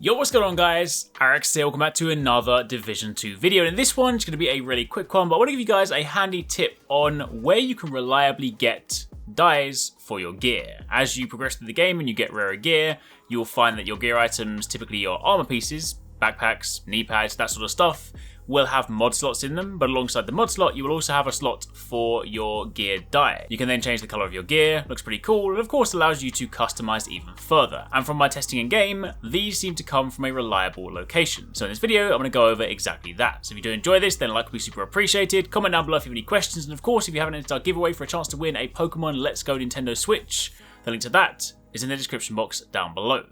Yo, what's going on guys? Arekkz here, welcome back to another Division 2 video. And in this one, it's going to be a really quick one, but I want to give you guys a handy tip on where you can reliably get dyes for your gear. As you progress through the game and you get rarer gear, you'll find that your gear items, typically your armor pieces, backpacks, knee pads, that sort of stuff, will have mod slots in them, but alongside the mod slot, you will also have a slot for your gear dye. You can then change the color of your gear, looks pretty cool, and of course allows you to customize even further. And from my testing in game, these seem to come from a reliable location. So in this video, I'm going to go over exactly that. So if you do enjoy this, then a like would be super appreciated. Comment down below if you have any questions, and of course, if you haven't entered our giveaway for a chance to win a Pokemon Let's Go Nintendo Switch, the link to that is in the description box down below.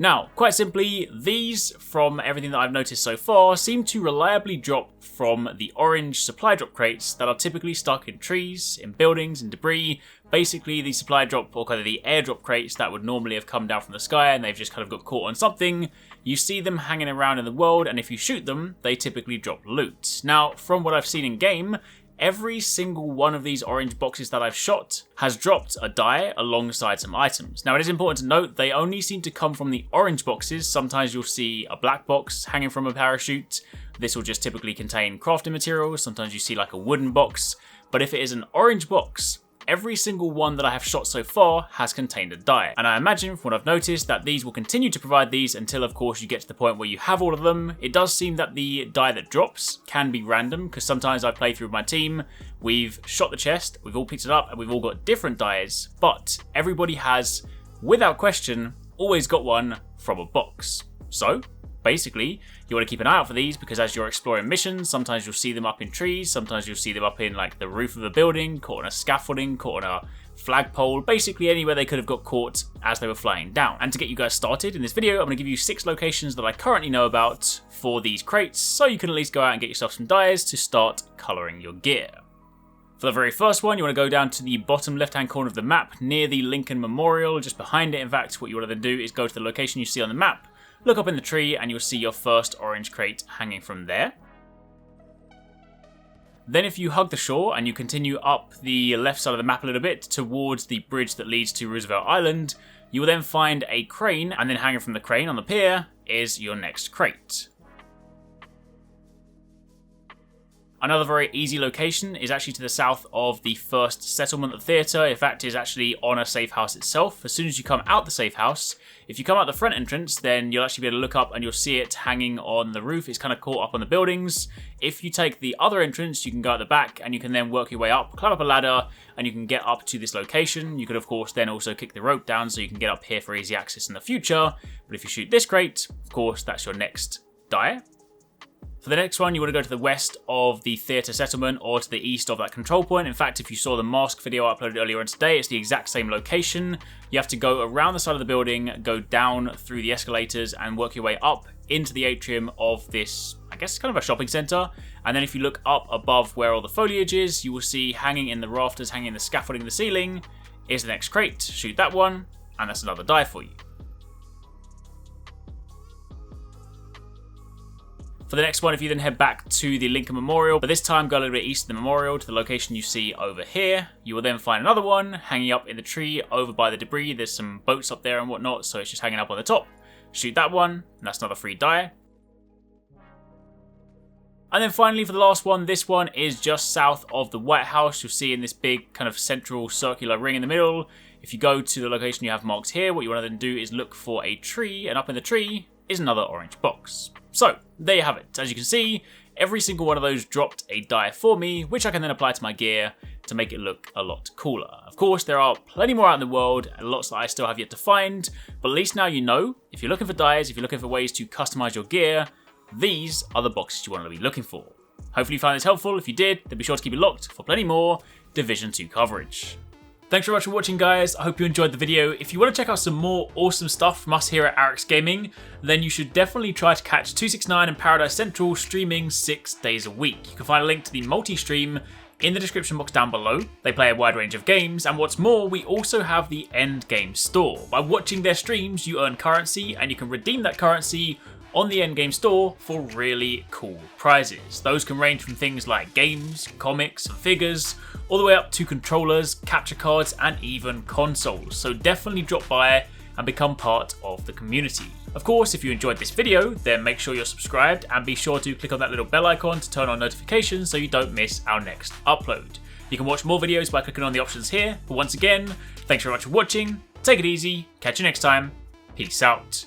Now, quite simply, these, from everything that I've noticed so far, seem to reliably drop from the orange supply drop crates that are typically stuck in trees, in buildings, in debris. Basically, the supply drop, or kind of the airdrop crates that would normally have come down from the sky and they've just kind of got caught on something. You see them hanging around in the world, and if you shoot them, they typically drop loot. Now, from what I've seen in game, every single one of these orange boxes that I've shot has dropped a dye alongside some items. Now, it is important to note they only seem to come from the orange boxes. Sometimes you'll see a black box hanging from a parachute. This will just typically contain crafting materials. Sometimes you see like a wooden box. But if it is an orange box, every single one that I have shot so far has contained a dye. And I imagine from what I've noticed that these will continue to provide these until of course you get to the point where you have all of them. It does seem that the dye that drops can be random, because sometimes I play through with my team, we've shot the chest, we've all picked it up and we've all got different dyes, but everybody has, without question, always got one from a box. So basically, you want to keep an eye out for these, because as you're exploring missions, sometimes you'll see them up in trees, sometimes you'll see them up in like the roof of a building, caught on a scaffolding, caught on a flagpole, basically anywhere they could have got caught as they were flying down. And to get you guys started in this video, I'm going to give you 6 locations that I currently know about for these crates, so you can at least go out and get yourself some dyes to start colouring your gear. For the very first one, you want to go down to the bottom left-hand corner of the map, near the Lincoln Memorial, just behind it. In fact, what you want to then do is go to the location you see on the map, look up in the tree, and you'll see your first orange crate hanging from there. Then if you hug the shore and you continue up the left side of the map a little bit towards the bridge that leads to Roosevelt Island, you will then find a crane, and then hanging from the crane on the pier is your next crate. Another very easy location is actually to the south of the first settlement of the theatre. In fact, it's actually on a safe house itself. As soon as you come out the safe house, if you come out the front entrance, then you'll actually be able to look up and you'll see it hanging on the roof. It's kind of caught up on the buildings. If you take the other entrance, you can go at the back and you can then work your way up, climb up a ladder, and you can get up to this location. You could, of course, then also kick the rope down so you can get up here for easy access in the future. But if you shoot this crate, of course, that's your next dye. For the next one, you want to go to the west of the theatre settlement or to the east of that control point. In fact, if you saw the mask video I uploaded earlier on today, it's the exact same location. You have to go around the side of the building, go down through the escalators and work your way up into the atrium of this, I guess it's kind of a shopping centre. And then if you look up above where all the foliage is, you will see hanging in the rafters, hanging in the scaffolding in the ceiling, is the next crate. Shoot that one, and that's another dye for you. For the next one, if you then head back to the Lincoln Memorial, but this time go a little bit east of the memorial to the location you see over here, you will then find another one hanging up in the tree over by the debris. There's some boats up there and whatnot, so it's just hanging up on the top. Shoot that one, and that's another free dye. And then finally, for the last one, this one is just south of the White House. You'll see in this big kind of central circular ring in the middle. If you go to the location you have marked here, what you want to then do is look for a tree, and up in the tree is another orange box. So, there you have it. As you can see, every single one of those dropped a dye for me, which I can then apply to my gear to make it look a lot cooler. Of course, there are plenty more out in the world, and lots that I still have yet to find, but at least now you know, if you're looking for dyes, if you're looking for ways to customize your gear, these are the boxes you want to be looking for. Hopefully you found this helpful. If you did, then be sure to keep it locked for plenty more Division 2 coverage. Thanks very much for watching, guys. I hope you enjoyed the video. If you want to check out some more awesome stuff from us here at Arekkz Gaming, then you should definitely try to catch 269 and Paradise Central streaming 6 days a week. You can find a link to the multi-stream in the description box down below. They play a wide range of games, and what's more, we also have the end game store. By watching their streams, you earn currency, and you can redeem that currency on the endgame store for really cool prizes. Those can range from things like games, comics, and figures, all the way up to controllers, capture cards, and even consoles. So definitely drop by and become part of the community. Of course, if you enjoyed this video, then make sure you're subscribed and be sure to click on that little bell icon to turn on notifications so you don't miss our next upload. You can watch more videos by clicking on the options here, but once again, thanks very much for watching, take it easy, catch you next time, peace out.